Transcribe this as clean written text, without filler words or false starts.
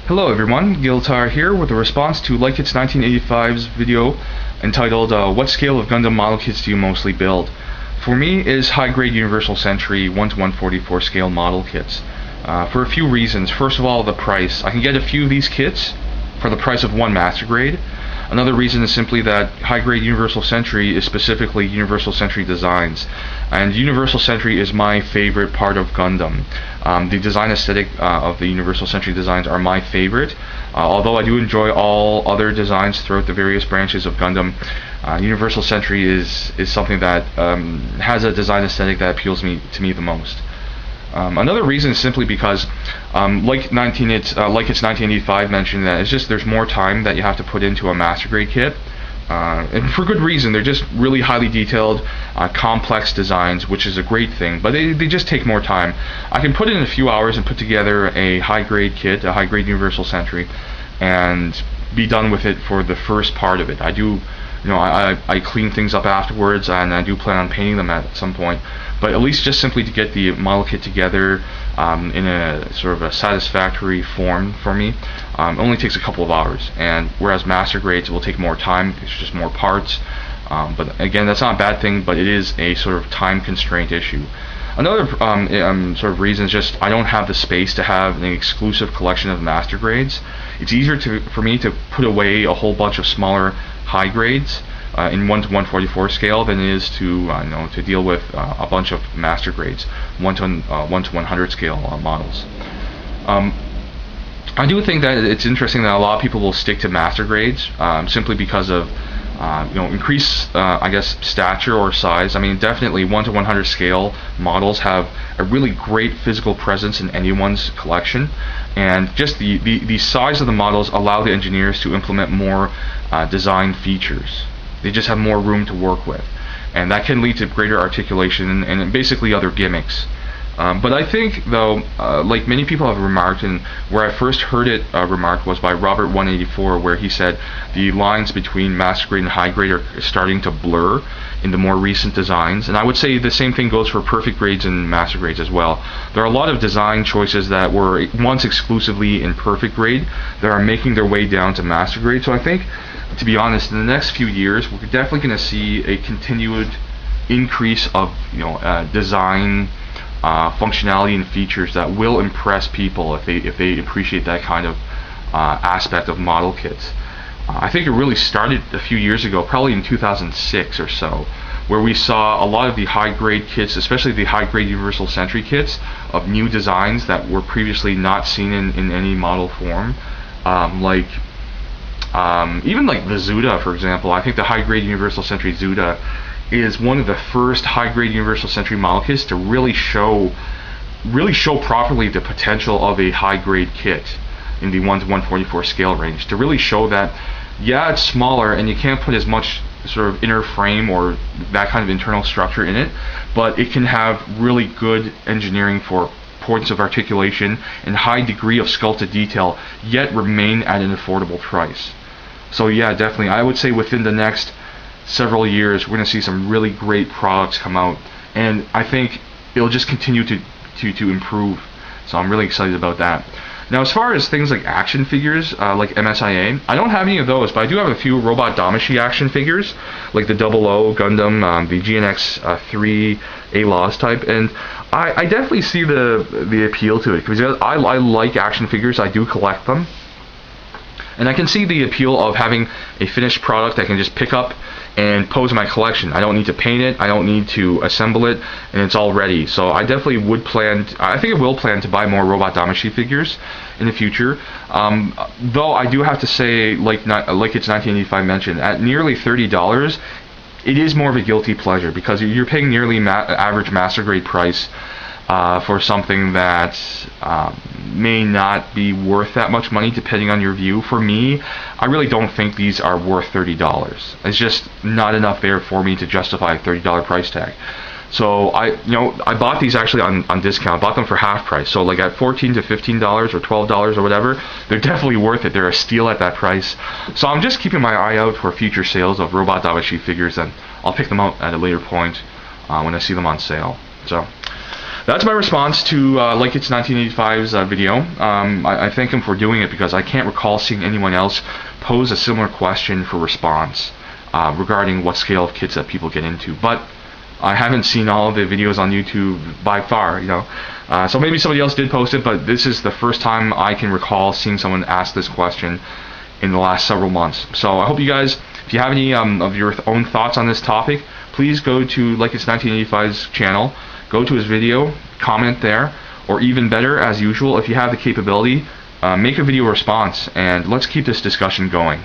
Hello everyone, Giltar here with a response to LikeIt's 1985's video entitled What Scale of Gundam Model Kits Do You Mostly Build? For me, it is high-grade Universal Century 1:144 scale model kits. For a few reasons. First of all, the price. I can get a few of these kits for the price of one master grade. Another reason is simply that high-grade Universal Century is specifically Universal Century designs, and Universal Century is my favorite part of Gundam. The design aesthetic of the Universal Century designs are my favorite, although I do enjoy all other designs throughout the various branches of Gundam. Universal Century is something that has a design aesthetic that appeals to me the most. Another reason is simply because, like its 1985 mentioned, that it's just there's more time that you have to put into a master grade kit, and for good reason. They're just really highly detailed, complex designs, which is a great thing. But they just take more time. I can put in a few hours and put together a high grade kit, a high grade Universal Century, and be done with it for the first part of it. I do. I clean things up afterwards, and I do plan on painting them at some point. But at least just simply to get the model kit together in a sort of a satisfactory form for me only takes a couple of hours. And whereas master grades will take more time, it's just more parts. But again, that's not a bad thing, but it is a sort of time constraint issue. Another sort of reason is just I don't have the space to have an exclusive collection of master grades. It's easier for me to put away a whole bunch of smaller high grades in 1:144 scale than it is to to deal with a bunch of master grades 1:100 scale models. I do think that it's interesting that a lot of people will stick to master grades simply because of increased I guess stature or size. I mean, definitely 1:100 scale models have a really great physical presence in anyone's collection, and just the size of the models allow the engineers to implement more design features. They just have more room to work with, and that can lead to greater articulation and basically other gimmicks. But I think, though, like many people have remarked, and where I first heard it remarked was by Robert 184, where he said the lines between master grade and high grade are starting to blur in the more recent designs. And I would say the same thing goes for perfect grades and master grades as well. There are a lot of design choices that were once exclusively in perfect grade that are making their way down to master grade. So I think, to be honest, in the next few years, we're definitely going to see a continued increase of design functionality and features that will impress people if they appreciate that kind of aspect of model kits. I think it really started a few years ago, probably in 2006 or so, where we saw a lot of the high-grade kits, especially the high-grade Universal Century kits, of new designs that were previously not seen in any model form. Even like the Zuda, for example. I think the high-grade Universal Century Zuda is one of the first high-grade Universal Century model kits to really show properly the potential of a high-grade kit in the 1:144 scale range. To really show that, yeah, it's smaller and you can't put as much sort of inner frame or that kind of internal structure in it, but it can have really good engineering for points of articulation and high degree of sculpted detail, yet remain at an affordable price. So yeah, definitely, I would say within the next several years we're going to see some really great products come out, and I think it'll just continue to improve. So I'm really excited about that. Now, as far as things like action figures, like MSIA, I don't have any of those, but I do have a few Robot Damashi action figures, like the 00 Gundam, the GNX 3 A-Laws type, and I definitely see the appeal to it, because I like action figures. I do collect them, and I can see the appeal of having a finished product I can just pick up and pose in my collection. I don't need to paint it, I don't need to assemble it, and it's all ready. So I definitely would I think I will plan to buy more Robot Damashi figures in the future. Though I do have to say, like its 1985 mentioned, at nearly $30, it is more of a guilty pleasure, because you're paying nearly average master grade price for something that may not be worth that much money depending on your view. For me, I really don't think these are worth $30. It's just not enough there for me to justify a $30 price tag. So I bought these actually on discount. I bought them for half price. So like at $14 to $15 or $12 or whatever, they're definitely worth it. They're a steal at that price. So I'm just keeping my eye out for future sales of Robot Damashi figures, and I'll pick them out at a later point when I see them on sale. So that's my response to Like It's 1985's video. I thank him for doing it because I can't recall seeing anyone else pose a similar question for response regarding what scale of kits that people get into. But I haven't seen all of the videos on YouTube by far, so maybe somebody else did post it, but this is the first time I can recall seeing someone ask this question in the last several months. So I hope you guys, if you have any of your own thoughts on this topic, please go to Like It's 1985's channel, go to his video, comment there, or even better, as usual, if you have the capability, make a video response, and let's keep this discussion going.